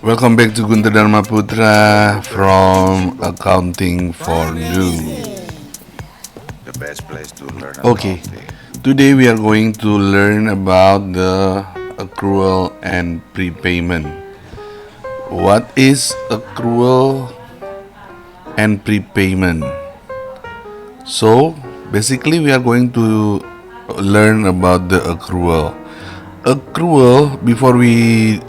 Welcome back to Gunter Dharma Putra from Accounting for Noobs. The best place to learn Okay, accounting. today we are going to learn about the accrual and prepayment. What is accrual and prepayment? So, basically, we are going to learn about the accrual. Accrual, before we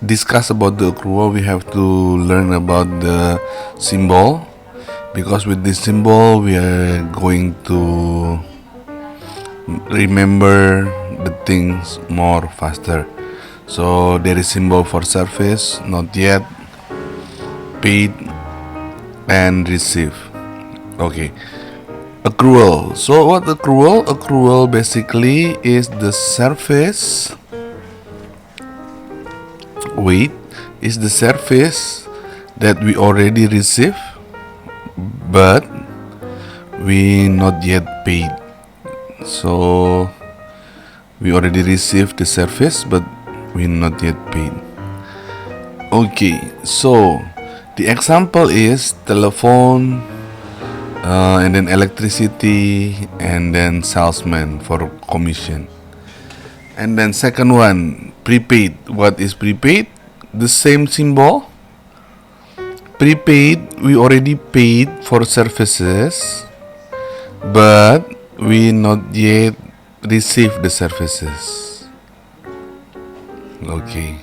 discuss about the accrual, we have to learn about the symbol, because with this symbol we are going to remember the things more faster. So there is symbol for service, not yet, paid, and receive. Okay, accrual. So what accrual? Accrual basically is the service. Wait, is the service that we already receive, but we not yet paid. So we already received the service, but we not yet paid. Okay, so the example is telephone, and then electricity, and then salesman for commission. And then second one, prepaid. What is prepaid? The same symbol. Prepaid, we already paid for services, but we not yet received the services. Okay,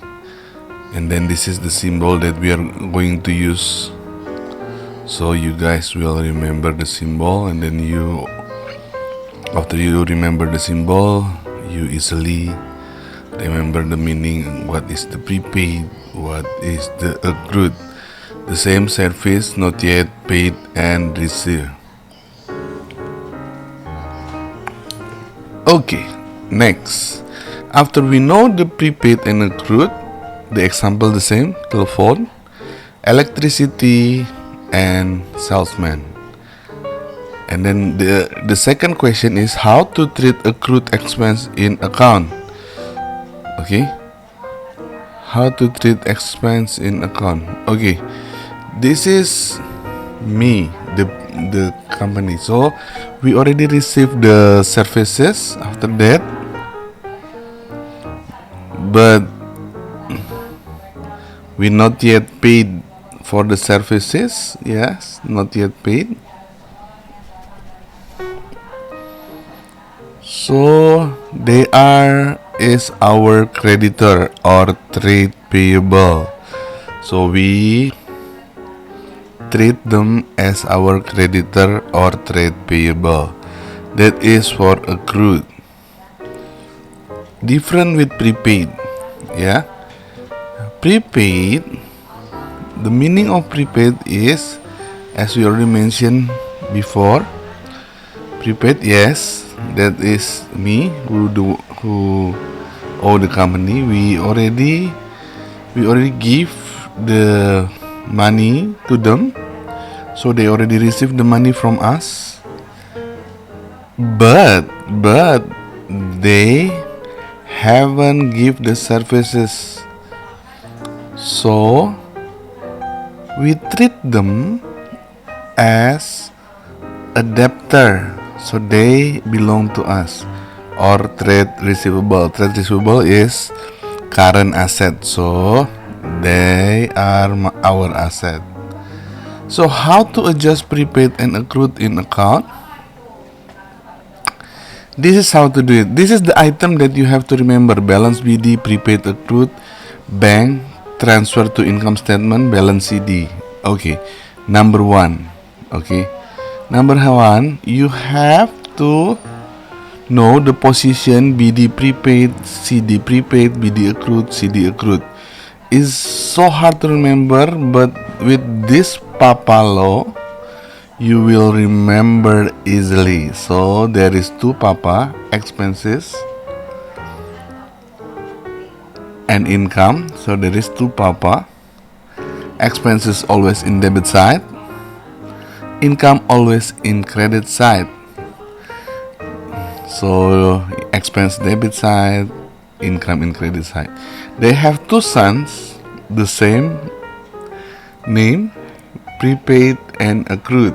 and then this is the symbol that we are going to use, so you guys will remember the symbol, and then after you remember the symbol, you easily remember the meaning. What is the prepaid, what is the accrued? The same service not yet paid and received. Okay, next. After we know the prepaid and accrued, the example the same, telephone, electricity, and salesman. And then the second question is how to treat accrued expense in account. Okay, how to treat expense in account. Okay, this is me, the company. So we already received the services after that, but we not yet paid for the services. Yes, not yet paid. So they is our creditor or trade payable. So we treat them as our creditor or trade payable. That is for accrued. Different with prepaid. Yeah. Prepaid, the meaning of prepaid is, as we already mentioned before, prepaid, yes, that is me who owe the company. We already give the money to them, so they already received the money from us, but they haven't give the services, so we treat them as a debtor, so they belong to us. Or trade receivable. Trade receivable is current asset, so they are our asset. So how to adjust prepaid and accrued in account? This is how to do it. This is the item that you have to remember: balance BD, prepaid, accrued, bank transfer to income statement, balance CD. Okay, number one. Okay, number one, you have to know the position BD prepaid, CD prepaid, BD accrued, CD accrued. Is so hard to remember, but with this Papa law, you will remember easily. So there is two Papa, expenses and income. So there is two Papa. Expenses always in debit side, income always in credit side. So expense debit side, income in credit side. They have two sons, the same name, prepaid and accrued.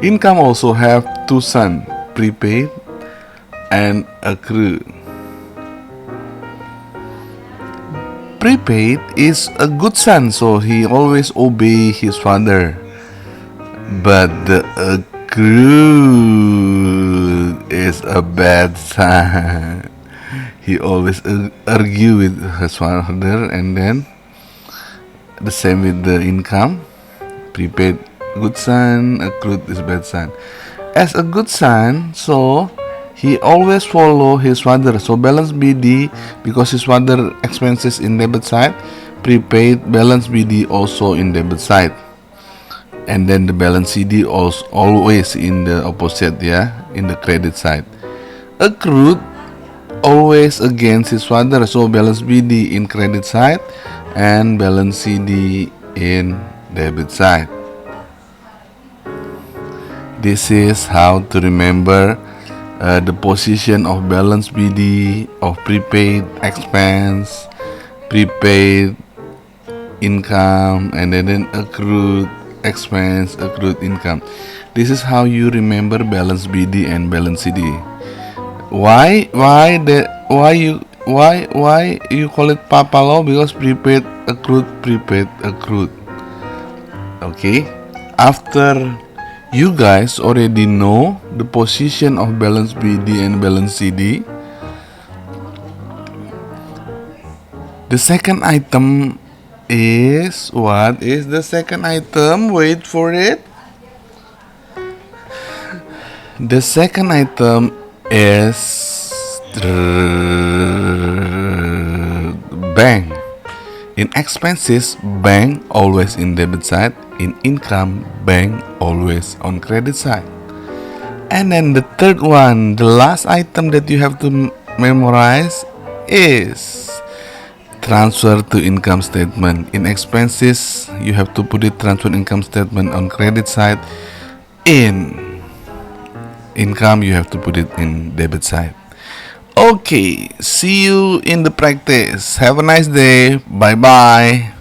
Income also have two sons, prepaid and accrued. Prepaid is a good son, so he always obey his father. But the accrued is a bad son. He always argue with his father, and then the same with the income. Prepaid good son, accrued is bad son. As a good son, so he always follow his father. So balance BD, because his father expenses in debit side, prepaid balance BD also in debit side. And then the balance CD also always in the opposite, in the credit side. Accrued always against his father, so balance BD in credit side and balance CD in debit side. This is how to remember the position of balance BD, of prepaid expense, prepaid income, and then accrued expense, accrued income. This is how you remember balance BD and balance CD. Why you call it Papa Law? Because prepaid accrued. Okay, after you guys already know the position of balance BD and balance CD, the second item is, what is the second item? Wait for it. The second item is bank. In expenses, bank always in debit side. In income, bank always on credit side. And then the third one, the last item that you have to memorize is transfer to income statement. In expenses, you have to put it transfer income statement on credit side. In income, you have to put it in debit side. Okay, see you in the practice. Have a nice day. Bye bye.